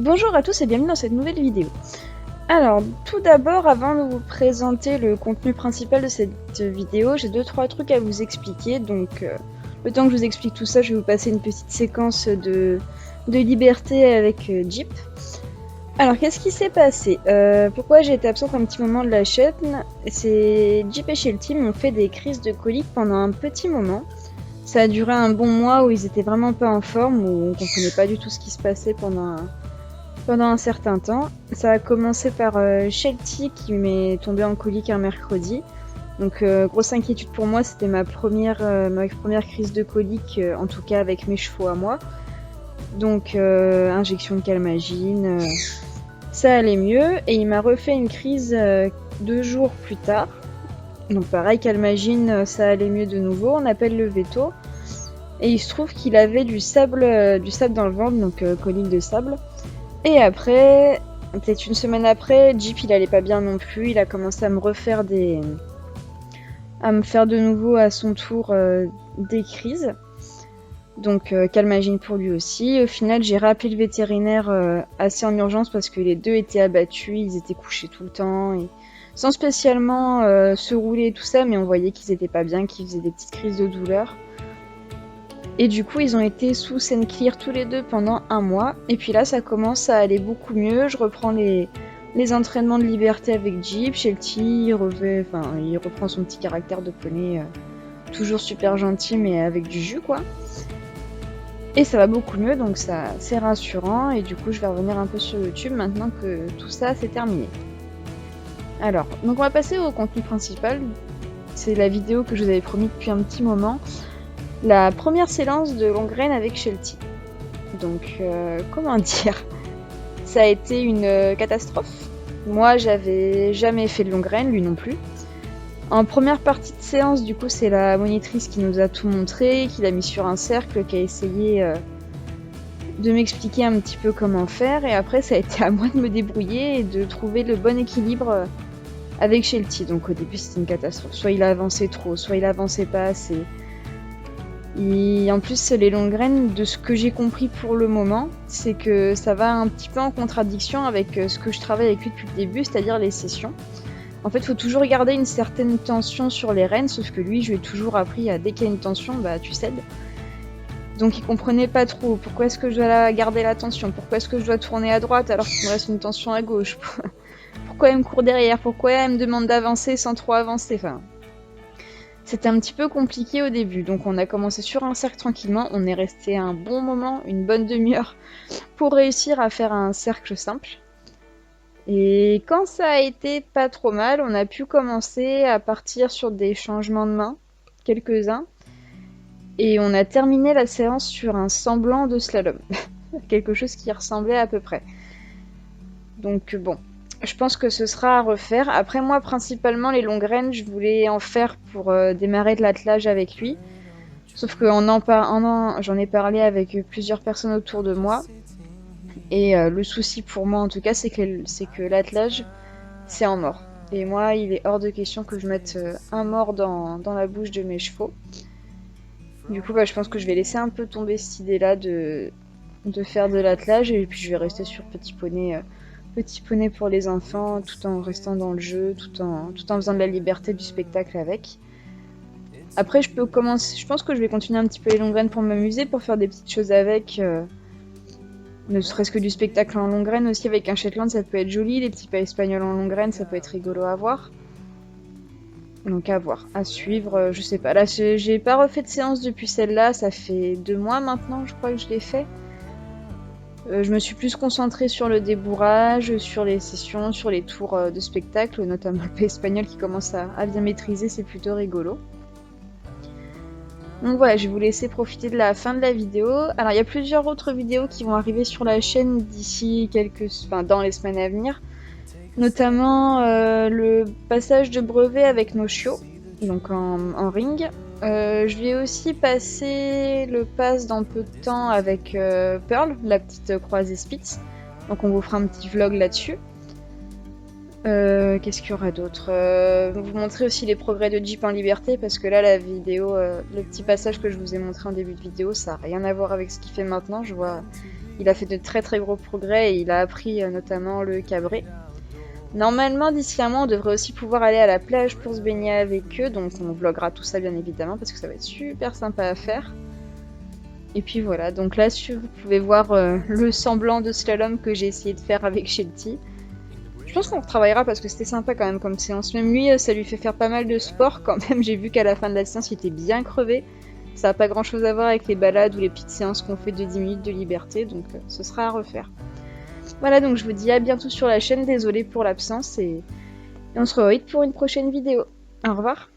Bonjour à tous et bienvenue dans cette nouvelle vidéo. Alors, tout d'abord, avant de vous présenter le contenu principal de cette vidéo, j'ai 2-3 trucs à vous expliquer. Donc, le temps que je vous explique tout ça, je vais vous passer une petite séquence de liberté avec Jeep. Alors, qu'est-ce qui s'est passé? Pourquoi j'ai été absente un petit moment de la chaîne? C'est Jeep et Shelty m'ont fait des crises de colique pendant un petit moment. Ça a duré un bon mois où ils étaient vraiment pas en forme, où on comprenait pas du tout ce qui se passait pendant un certain temps. Ça a commencé par Shelty qui m'est tombée en colique un mercredi. Donc grosse inquiétude pour moi, c'était ma première crise de colique, en tout cas avec mes chevaux à moi. Donc injection de Calmagine, ça allait mieux et il m'a refait une crise 2 jours plus tard. Donc pareil, Calmagine, ça allait mieux de nouveau, on appelle le veto. Et il se trouve qu'il avait du sable dans le ventre, donc colique de sable. Et après, peut-être une semaine après, Jeep il allait pas bien non plus, il a commencé à me refaire à me faire de nouveau à son tour des crises. Donc Calmagine pour lui aussi. Au final, j'ai rappelé le vétérinaire assez en urgence parce que les deux étaient abattus, ils étaient couchés tout le temps, et sans spécialement se rouler et tout ça, mais on voyait qu'ils étaient pas bien, qu'ils faisaient des petites crises de douleur. Et du coup, ils ont été sous Senclear tous les deux pendant un mois. Et puis là, ça commence à aller beaucoup mieux. Je reprends les entraînements de liberté avec Jeep. Shelty, il reprend son petit caractère de poney. Toujours super gentil, mais avec du jus, quoi. Et ça va beaucoup mieux, donc ça, c'est rassurant. Et du coup, je vais revenir un peu sur YouTube maintenant que tout ça, c'est terminé. Alors, donc on va passer au contenu principal. C'est la vidéo que je vous avais promis depuis un petit moment. La première séance de longue graine avec Shelty. Donc, comment dire, ça a été une catastrophe. Moi, j'avais jamais fait de longue graine, lui non plus. En première partie de séance, du coup, c'est la monitrice qui nous a tout montré, qui l'a mis sur un cercle, qui a essayé de m'expliquer un petit peu comment faire. Et après, ça a été à moi de me débrouiller et de trouver le bon équilibre avec Shelty. Donc, au début, c'était une catastrophe. Soit il avançait trop, soit il avançait pas assez. Et en plus, les longues graines, de ce que j'ai compris pour le moment, c'est que ça va un petit peu en contradiction avec ce que je travaille avec lui depuis le début, c'est-à-dire les sessions. En fait, il faut toujours garder une certaine tension sur les rênes, sauf que lui, je lui ai toujours appris à dès qu'il y a une tension, bah tu cèdes. Donc il comprenait pas trop pourquoi est-ce que je dois garder la tension, pourquoi est-ce que je dois tourner à droite alors qu'il me reste une tension à gauche, pourquoi elle me court derrière, pourquoi elle me demande d'avancer sans trop avancer, enfin... C'était un petit peu compliqué au début, donc on a commencé sur un cercle tranquillement, on est resté un bon moment, une bonne demi-heure, pour réussir à faire un cercle simple. Et quand ça a été pas trop mal, on a pu commencer à partir sur des changements de main, quelques-uns, et on a terminé la séance sur un semblant de slalom, quelque chose qui ressemblait à peu près. Donc bon, je pense que ce sera à refaire. Après moi, principalement, les longues graines, je voulais en faire pour démarrer de l'attelage avec lui. Sauf que j'en ai parlé avec plusieurs personnes autour de moi. Et le souci pour moi, en tout cas, c'est que l'attelage, c'est en mort. Et moi, il est hors de question que je mette un mort dans la bouche de mes chevaux. Du coup, je pense que je vais laisser un peu tomber cette idée-là de faire de l'attelage. Et puis je vais rester sur petit poney pour les enfants, tout en restant dans le jeu, tout en faisant de la liberté du spectacle avec. Après, je pense que je vais continuer un petit peu les longues graines pour m'amuser, pour faire des petites choses avec, ne serait-ce que du spectacle en longue graine aussi avec un Shetland, ça peut être joli, les petits pas espagnols en longue graine, ça peut être rigolo à voir. Donc à voir, à suivre, je sais pas. Là, j'ai pas refait de séance depuis celle-là, ça fait 2 mois maintenant, je crois que je l'ai fait. Je me suis plus concentrée sur le débourrage, sur les sessions, sur les tours de spectacle, notamment le pas espagnol qui commence à bien maîtriser, c'est plutôt rigolo. Donc voilà, je vais vous laisser profiter de la fin de la vidéo. Alors il y a plusieurs autres vidéos qui vont arriver sur la chaîne d'ici dans les semaines à venir. Notamment le passage de brevet avec nos chiots, donc en ring. Je vais aussi passer le pass dans peu de temps avec Pearl, la petite croisée Spitz. Donc on vous fera un petit vlog là-dessus. Qu'est-ce qu'il y aura d'autre? Vous montrer aussi les progrès de Jeep en liberté, parce que là la vidéo, le petit passage que je vous ai montré en début de vidéo, ça n'a rien à voir avec ce qu'il fait maintenant. Je vois, il a fait de très très gros progrès et il a appris notamment le cabré. Normalement, d'ici un mois, on devrait aussi pouvoir aller à la plage pour se baigner avec eux, donc on vloguera tout ça bien évidemment parce que ça va être super sympa à faire. Et puis voilà, donc là vous pouvez voir le semblant de slalom que j'ai essayé de faire avec Shelty. Je pense qu'on retravaillera parce que c'était sympa quand même comme séance. Même lui, ça lui fait faire pas mal de sport quand même. J'ai vu qu'à la fin de la séance, il était bien crevé. Ça n'a pas grand chose à voir avec les balades ou les petites séances qu'on fait de 10 minutes de liberté, donc ce sera à refaire. Voilà, donc je vous dis à bientôt sur la chaîne, désolée pour l'absence et on se revoit pour une prochaine vidéo. Au revoir.